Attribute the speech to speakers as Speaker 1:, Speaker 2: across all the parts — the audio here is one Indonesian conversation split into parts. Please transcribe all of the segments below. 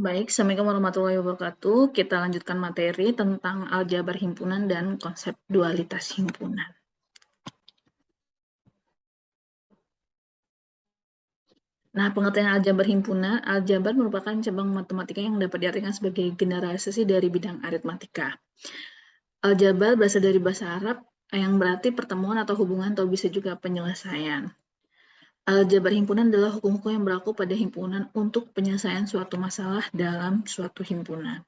Speaker 1: Baik, Assalamualaikum warahmatullahi wabarakatuh. Kita lanjutkan materi tentang aljabar himpunan dan konsep dualitas himpunan. Nah, pengertian aljabar himpunan, aljabar merupakan cabang matematika yang dapat diartikan sebagai generalisasi dari bidang aritmatika. Aljabar berasal dari bahasa Arab yang berarti pertemuan atau hubungan atau bisa juga penyelesaian. Aljabar himpunan adalah hukum-hukum yang berlaku pada himpunan untuk penyelesaian suatu masalah dalam suatu himpunan.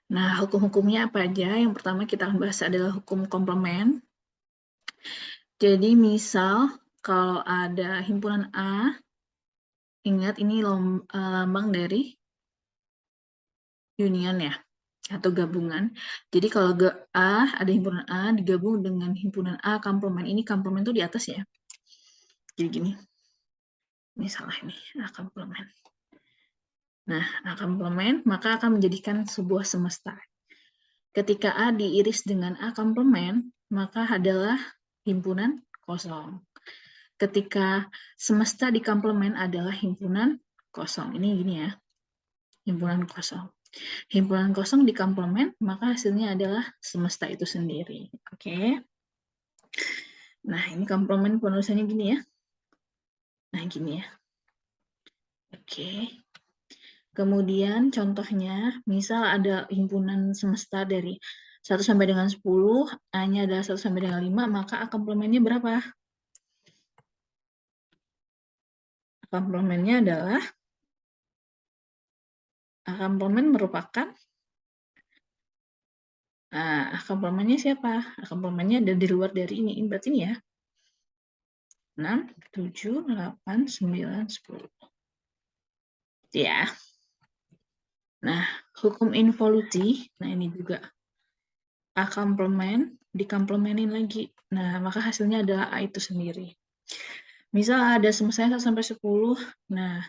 Speaker 1: Nah, hukum-hukumnya apa aja? Yang pertama kita akan bahas adalah hukum komplement. Jadi misal kalau ada himpunan A, ingat ini lambang dari union ya, atau gabungan. Jadi kalau A, ada himpunan A digabung dengan himpunan A komplement. Ini komplement itu di atas ya. Jadi gini, ini salah ini, A komplement. Nah, A komplement maka akan menjadikan sebuah semesta. Ketika A diiris dengan A komplement, maka adalah himpunan kosong. Ketika semesta di komplement adalah himpunan kosong. Ini gini ya, himpunan kosong. Himpunan kosong di komplement, maka hasilnya adalah semesta itu sendiri. Oke. Nah, ini komplement penulisannya gini ya. Nah, gini ya. Oke. Kemudian contohnya, misal ada himpunan semesta dari 1 sampai dengan 10, A-nya adalah 1 sampai dengan 5, maka A komplementnya berapa? A komplementnya adalah A komplement merupakan komplementnya siapa? Komplementnya ada di luar dari ini. Berarti ini ya. 6, 7, 8, 9, 10. Ya. Nah, hukum involusi, nah ini juga A komplement dikomplemenin lagi. Nah, maka hasilnya adalah A itu sendiri. Misal ada semestanya 1 sampai 10. Nah,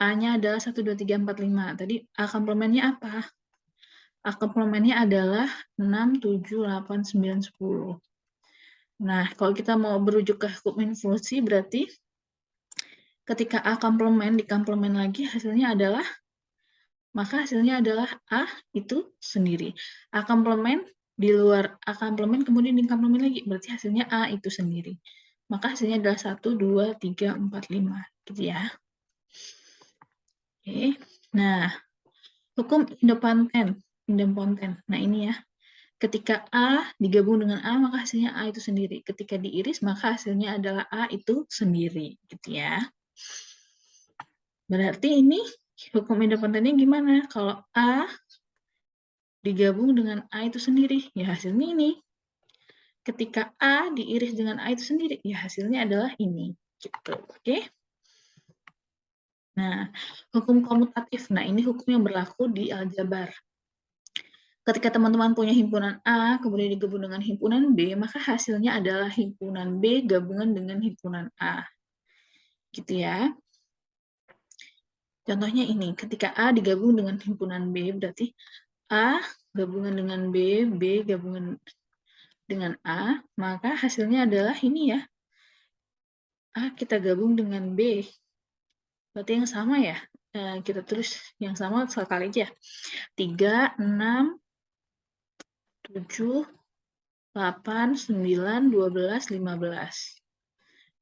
Speaker 1: A-nya adalah 1, 2, 3, 4, 5. Tadi A komplementnya apa? A komplementnya adalah 6, 7, 8, 9, 10. Nah, kalau kita mau berujuk ke hukum involusi, berarti ketika A komplement dikomplement lagi, hasilnya adalah, maka hasilnya adalah A itu sendiri. A komplement di luar A komplement kemudian dikomplement lagi, berarti hasilnya A itu sendiri. Maka hasilnya adalah 1, 2, 3, 4, 5. Gitu ya. Oke. Nah, hukum idempoten. Nah, ini ya. Ketika A digabung dengan A, maka hasilnya A itu sendiri. Ketika diiris, maka hasilnya adalah A itu sendiri. Gitu ya. Berarti ini hukum independennya gimana? Kalau A digabung dengan A itu sendiri, ya hasilnya ini. Ketika A diiris dengan A itu sendiri, ya hasilnya adalah ini. Gitu. Oke? Nah, hukum komutatif. Nah, ini hukum yang berlaku di aljabar. Ketika teman-teman punya himpunan A, kemudian digabung dengan himpunan B, maka hasilnya adalah himpunan B gabungan dengan himpunan A. Gitu ya. Contohnya ini, ketika A digabung dengan himpunan B, berarti A gabungan dengan B, B gabungan dengan A, maka hasilnya adalah ini ya. A kita gabung dengan B. Berarti yang sama ya. Kita tulis yang sama sekali aja. 3, 6, 7, 8, 9, 12, 15.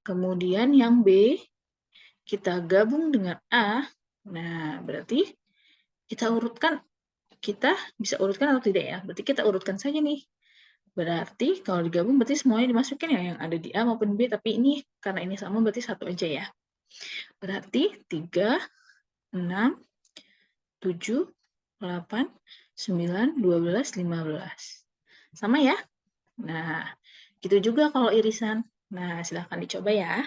Speaker 1: Kemudian yang B, kita gabung dengan A. Nah, berarti kita urutkan. Kita bisa urutkan atau tidak ya? Berarti kita urutkan saja nih. Berarti kalau digabung berarti semuanya dimasukin ya, yang ada di A maupun B, tapi ini karena ini sama berarti satu aja ya. Berarti 3, 6, 7, 8, 9, 12, 15. Sama ya? Nah, gitu juga kalau irisan. Nah, silahkan dicoba ya.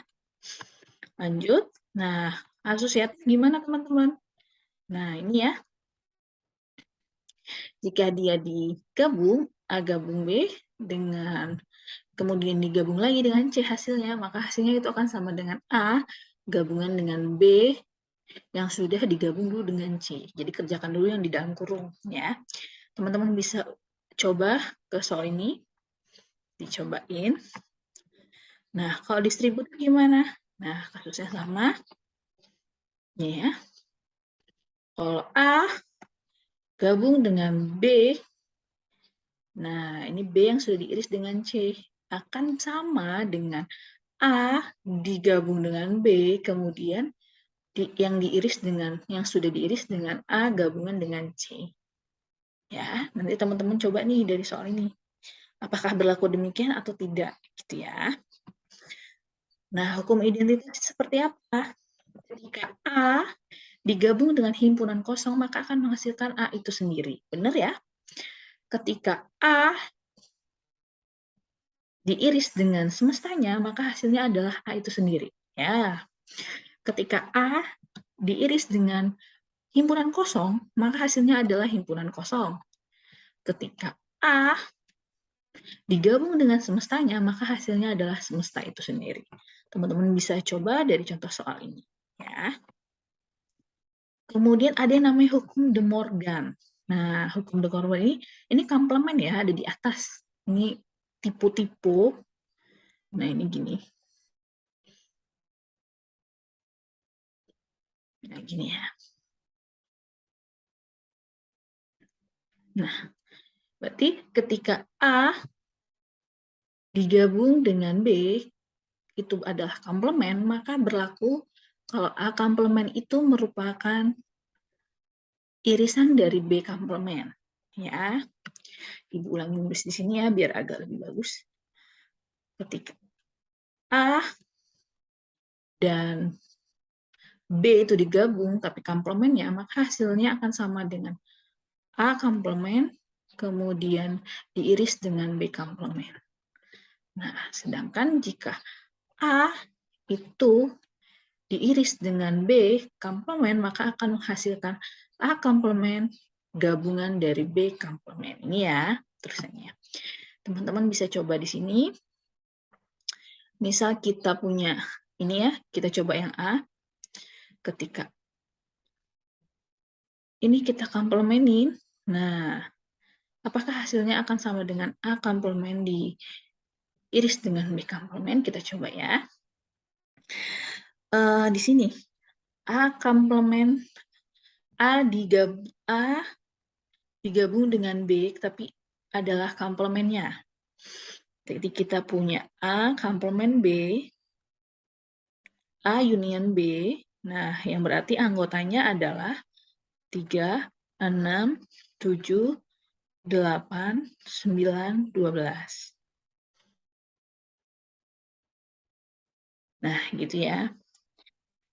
Speaker 1: Lanjut. Nah, asosiatif gimana teman-teman? Nah, ini ya. Jika dia digabung, A gabung B dengan kemudian digabung lagi dengan C hasilnya, maka hasilnya itu akan sama dengan A gabungan dengan B yang sudah digabung dulu dengan C. Jadi kerjakan dulu yang di dalam kurung ya. Teman-teman bisa coba ke soal ini, dicobain. Nah, kalau distribut gimana? Nah, kasusnya sama. Ya. Kalau A gabung dengan B, nah ini B yang sudah diiris dengan C, akan sama dengan A digabung dengan B, kemudian yang sudah diiris dengan A gabungan dengan C. Ya, nanti teman-teman coba nih dari soal ini. Apakah berlaku demikian atau tidak, gitu ya. Nah, hukum identitas seperti apa? Ketika A digabung dengan himpunan kosong, maka akan menghasilkan A itu sendiri. Benar ya? Ketika A diiris dengan semestanya, maka hasilnya adalah A itu sendiri. Ya. Ketika A diiris dengan himpunan kosong, maka hasilnya adalah himpunan kosong. Ketika A digabung dengan semestanya, maka hasilnya adalah semesta itu sendiri. Teman-teman bisa coba dari contoh soal ini. Ya. Kemudian ada yang namanya hukum De Morgan. Nah, hukum De Morgan ini komplement ya, ada di atas. Ini tipe-tipe. Nah, ini gini. Nah, gini ya. Nah, berarti ketika A digabung dengan B, itu adalah komplement, maka berlaku kalau A komplement itu merupakan irisan dari B komplement. Ya, Ibu ulangi nulis di sini ya, biar agak lebih bagus. Ketika A dan B itu digabung, tapi komplemennya, maka hasilnya akan sama dengan A komplement, kemudian diiris dengan B komplement. Nah, sedangkan jika A itu diiris dengan B komplement, maka akan menghasilkan A komplement gabungan dari B komplement. Ini ya, terusannya. Teman-teman bisa coba di sini. Misal kita punya, ini ya, kita coba yang A. Ketika ini kita komplemenin, nah, apakah hasilnya akan sama dengan A komplement diiris dengan B komplement? Kita coba ya. Di sini, A komplement A digabung dengan B, tapi adalah komplemennya. Jadi kita punya A komplement B, A union B. Nah, yang berarti anggotanya adalah 3, 6, 7, 8, 9, 12. Nah, gitu ya.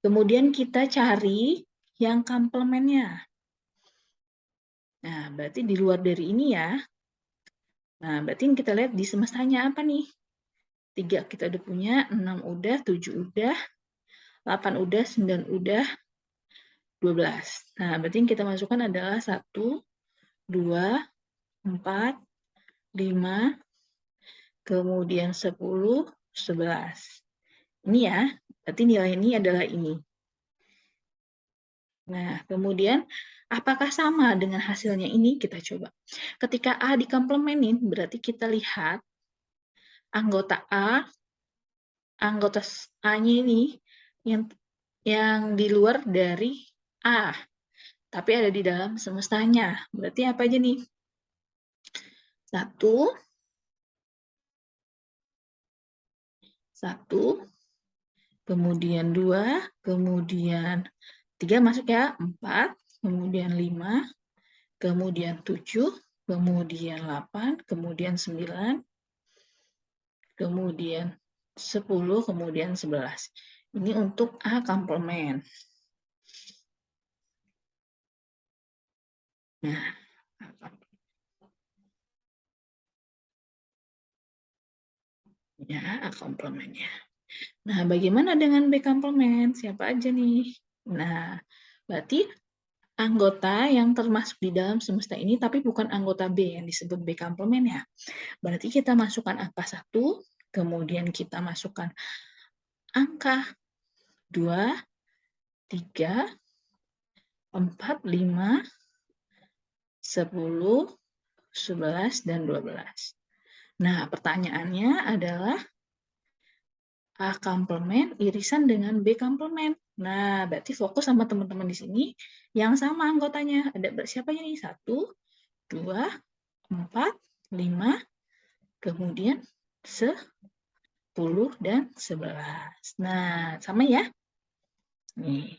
Speaker 1: Kemudian kita cari yang komplemennya. Nah, berarti di luar dari ini ya. Nah, berarti kita lihat di semestanya apa nih? 3 kita udah punya, 6 udah, 7 udah, 8 udah, 9 udah, 12. Nah, berarti yang kita masukkan adalah 1, 2, 4, 5, kemudian 10, 11. Ini ya, berarti nilai ini adalah ini. Nah, kemudian apakah sama dengan hasilnya ini? Kita coba. Ketika A dikomplemenin, berarti kita lihat anggota A-nya ini yang di luar dari A, tapi ada di dalam semestanya. Berarti apa aja nih? 1, 1, kemudian 2, kemudian 3 masuk ya, 4, kemudian 5, kemudian 7, kemudian 8, kemudian 9, kemudian 10, kemudian 11. Ini untuk A komplement. Nah, ya, A komplementnya. Nah, bagaimana dengan B komplement? Siapa aja nih? Nah, berarti anggota yang termasuk di dalam semesta ini, tapi bukan anggota B yang disebut B komplement ya. Berarti kita masukkan angka 1, kemudian kita masukkan angka 2, 3, 4, 5, 10, 11, dan 12. Nah, pertanyaannya adalah A komplement irisan dengan B komplement. Nah, berarti fokus sama teman-teman di sini yang sama anggotanya. Ada siapa nih? 1, 2, 4, 5, kemudian 10 dan 11. Nah, sama ya? Nih.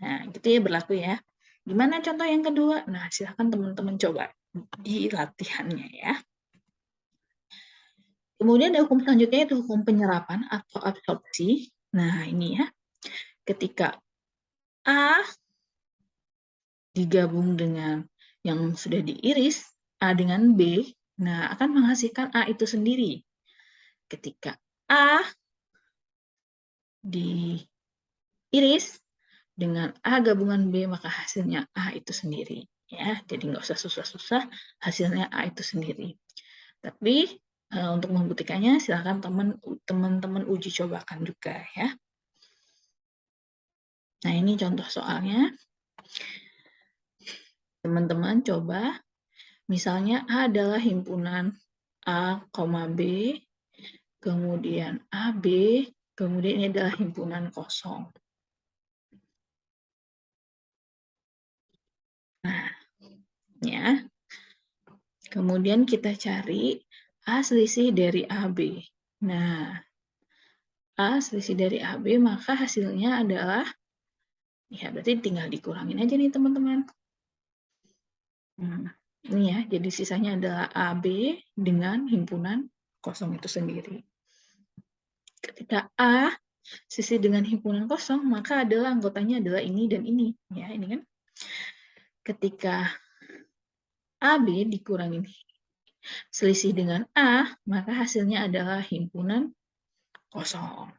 Speaker 1: Nah, gitu ya berlaku ya. Gimana contoh yang kedua? Nah, silahkan teman-teman coba di latihannya ya. Kemudian ada hukum selanjutnya yaitu hukum penyerapan atau absorpsi. Nah, ini ya. Ketika A digabung dengan yang sudah diiris, A dengan B, nah akan menghasilkan A itu sendiri. Ketika A diiris dengan A gabungan B, maka hasilnya A itu sendiri. Ya, jadi nggak usah susah-susah, hasilnya A itu sendiri. Tapi untuk membuktikannya, silakan teman-teman uji cobakan juga ya. Nah, ini contoh soalnya. Teman-teman coba, misalnya A adalah himpunan A, B, kemudian AB, kemudian ini adalah himpunan kosong. Nah, ya. Kemudian kita cari A selisih dari AB. Nah, A selisih dari AB, maka hasilnya adalah, ya berarti tinggal dikurangin aja nih teman-teman. Ini ya, jadi sisanya adalah AB dengan himpunan kosong itu sendiri. Ketika A sisi dengan himpunan kosong, maka adalah anggotanya adalah ini dan ini. Ya, ini kan. Ketika AB dikurangin selisih dengan A, maka hasilnya adalah himpunan kosong.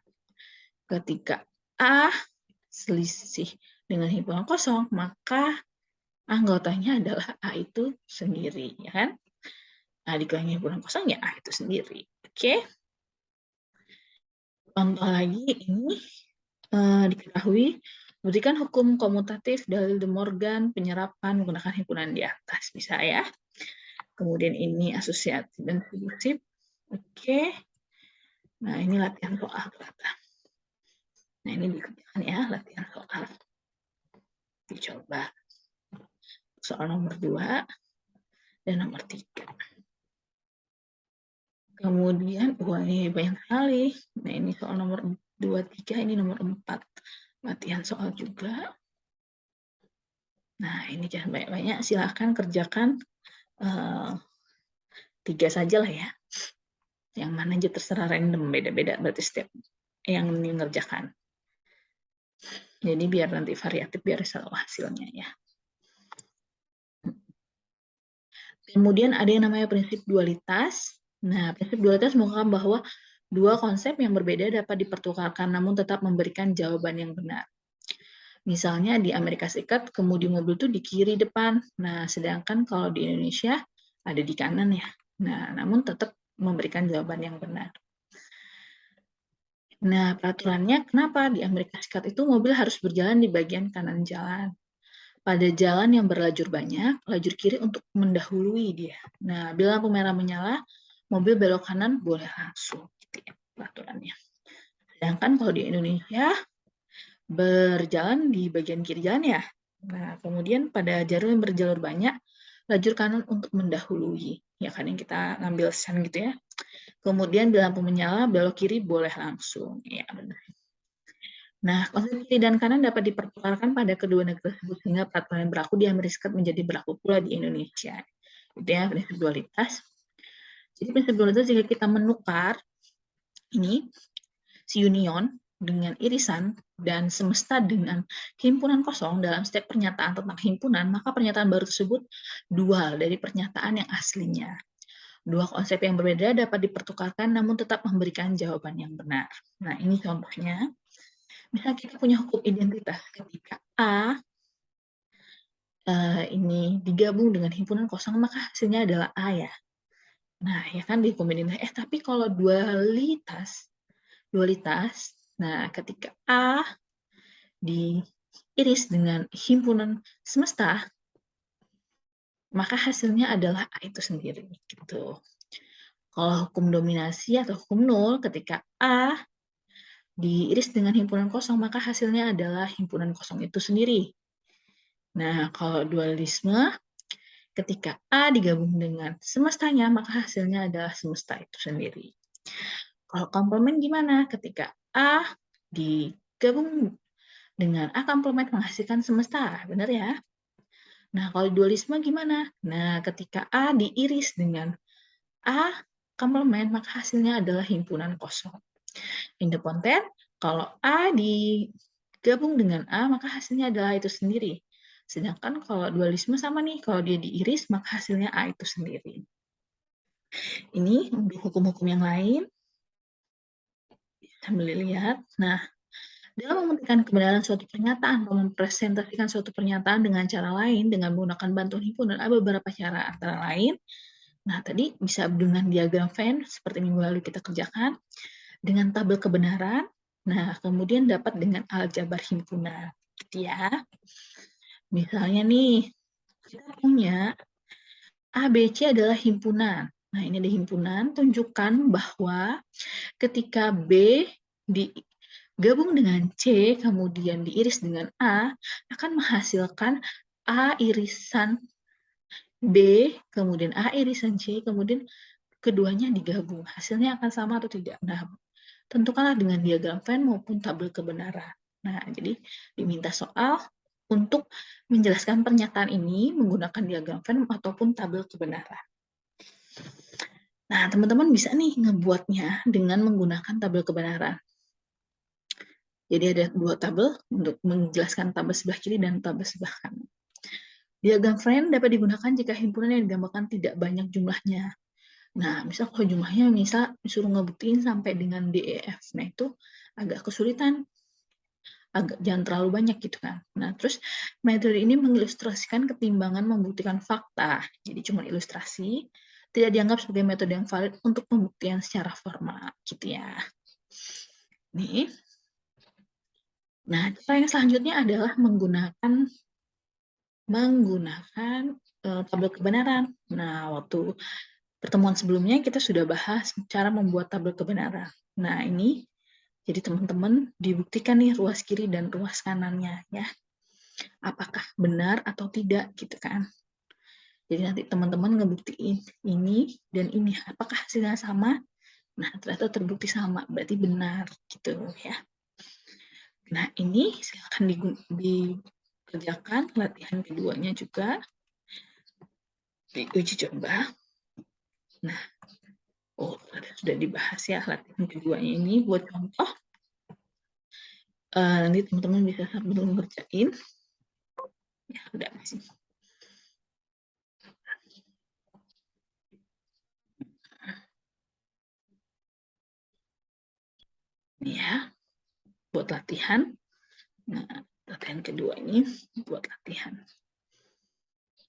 Speaker 1: Ketika A selisih dengan himpunan kosong, maka anggotanya adalah A itu sendiri. Ya kan? A dikurangi himpunan kosong, ya A itu sendiri. Oke? Contoh lagi ini diketahui berikan hukum komutatif dari De Morgan penyerapan menggunakan himpunan di atas, bisa ya. Kemudian ini asosiatif dan distributif. Oke. Nah, ini latihan soal ternyata. Nah, ini dikerjakan ya, latihan soal. Dicoba. Soal nomor 2 dan nomor 3. Kemudian, wah ini banyak sekali. Nah, ini soal nomor 2, 3, ini nomor 4. Latihan soal juga. Nah, ini jangan banyak-banyak, silahkan kerjakan 3 saja lah ya. Yang mana aja terserah random, beda-beda berarti setiap yang mengerjakan. Jadi biar nanti variatif, biar selalu hasilnya ya. Kemudian ada yang namanya prinsip dualitas. Nah, prinsip dualitas mengungkapkan bahwa dua konsep yang berbeda dapat dipertukarkan namun tetap memberikan jawaban yang benar. Misalnya di Amerika Serikat, kemudi mobil itu di kiri depan. Nah, sedangkan kalau di Indonesia ada di kanan ya. Nah, namun tetap memberikan jawaban yang benar. Nah, peraturannya kenapa di Amerika Serikat itu mobil harus berjalan di bagian kanan jalan. Pada jalan yang berlajur banyak, lajur kiri untuk mendahului dia. Nah, bila lampu merah menyala, mobil belok kanan boleh langsung. Gitu ya, peraturannya. Sedangkan kalau di Indonesia, berjalan di bagian kiri jalan ya. Nah, kemudian pada jalur yang berjalur banyak, lajur kanan untuk mendahului. Ya kan yang kita ngambil sen gitu ya. Kemudian bila lampu menyala, belok kiri boleh langsung. Ya, benar. Nah, konsep kiri dan kanan dapat dipertukarkan pada kedua negara tersebut sehingga peraturan yang berlaku di Amerika Serikat menjadi berlaku pula di Indonesia. Itu ya prinsip dualitas. Jadi prinsip dualitas jika kita menukar ini si union dengan irisan dan semesta dengan himpunan kosong dalam setiap pernyataan tentang himpunan, maka pernyataan baru tersebut dual dari pernyataan yang aslinya. Dua konsep yang berbeda dapat dipertukarkan namun tetap memberikan jawaban yang benar. Nah, ini contohnya. Misal kita punya hukum identitas ketika A ini digabung dengan himpunan kosong, maka hasilnya adalah A ya. Nah, ya kan di hukum identitas. Tapi kalau dualitas, nah ketika A diiris dengan himpunan semesta, maka hasilnya adalah A itu sendiri. Gitu. Kalau hukum dominasi atau hukum nol, ketika A diiris dengan himpunan kosong, maka hasilnya adalah himpunan kosong itu sendiri. Nah, kalau dualisme, ketika A digabung dengan semestanya, maka hasilnya adalah semesta itu sendiri. Kalau komplement gimana? Ketika A digabung dengan A komplement menghasilkan semesta, benar ya? Nah, kalau dualisme gimana? Nah, ketika A diiris dengan A komplement, maka hasilnya adalah himpunan kosong. Independen, kalau A digabung dengan A, maka hasilnya adalah itu sendiri. Sedangkan kalau dualisme sama nih, kalau dia diiris, maka hasilnya A itu sendiri. Ini untuk hukum-hukum yang lain, sambil lihat. Nah, dalam membuktikan kebenaran suatu pernyataan atau mempresentasikan suatu pernyataan dengan cara lain, dengan menggunakan bantuan himpunan, ada beberapa cara antara lain. Nah, tadi bisa dengan diagram Venn, seperti minggu lalu kita kerjakan, dengan tabel kebenaran, nah kemudian dapat dengan aljabar himpunan, gitu ya. Misalnya nih, kita punya A, B, C adalah himpunan. Nah, ini ada himpunan, tunjukkan bahwa ketika B digabung dengan C, kemudian diiris dengan A, akan menghasilkan A irisan B, kemudian A irisan C, kemudian keduanya digabung. Hasilnya akan sama atau tidak? Nah, tentukanlah dengan diagram Venn maupun tabel kebenaran. Nah, jadi diminta soal untuk menjelaskan pernyataan ini menggunakan diagram Venn ataupun tabel kebenaran. Nah, teman-teman bisa nih ngebuatnya dengan menggunakan tabel kebenaran. Jadi ada dua tabel untuk menjelaskan tabel sebelah kiri dan tabel sebelah kanan. Diagram Venn dapat digunakan jika himpunan yang digambarkan tidak banyak jumlahnya. Nah, misal kalau jumlahnya disuruh ngebuktiin sampai dengan DEF. Nah, itu agak kesulitan. Jangan terlalu banyak gitu kan. Nah, terus metode ini mengilustrasikan ketimbangan membuktikan fakta. Jadi cuma ilustrasi, tidak dianggap sebagai metode yang valid untuk pembuktian secara formal gitu ya. Nih. Nah, cara yang selanjutnya adalah menggunakan tabel kebenaran. Nah, waktu pertemuan sebelumnya kita sudah bahas cara membuat tabel kebenaran. Nah, ini jadi teman-teman dibuktikan nih ruas kiri dan ruas kanannya ya. Apakah benar atau tidak gitu kan. Jadi nanti teman-teman ngebuktiin ini dan ini. Apakah hasilnya sama? Nah, ternyata terbukti sama, berarti benar gitu ya. Nah, ini silakan dikerjakan latihan keduanya juga. Diuji coba. Nah, sudah dibahas ya latihan keduanya ini buat contoh. Nanti teman-teman bisa sambil ngerjain. Ya, udah masih. Ini ya, buat latihan. Nah, latihan kedua ini buat latihan.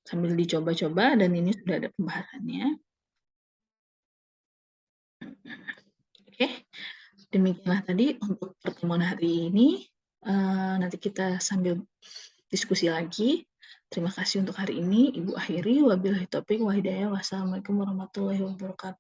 Speaker 1: Sambil dicoba-coba dan ini sudah ada pembahasannya. Oke, demikianlah tadi untuk pertemuan hari ini. Nanti kita sambil diskusi lagi. Terima kasih untuk hari ini. Ibu akhiri. Wabillahi taufiq wa hidayah. Wassalamualaikum warahmatullahi wabarakatuh.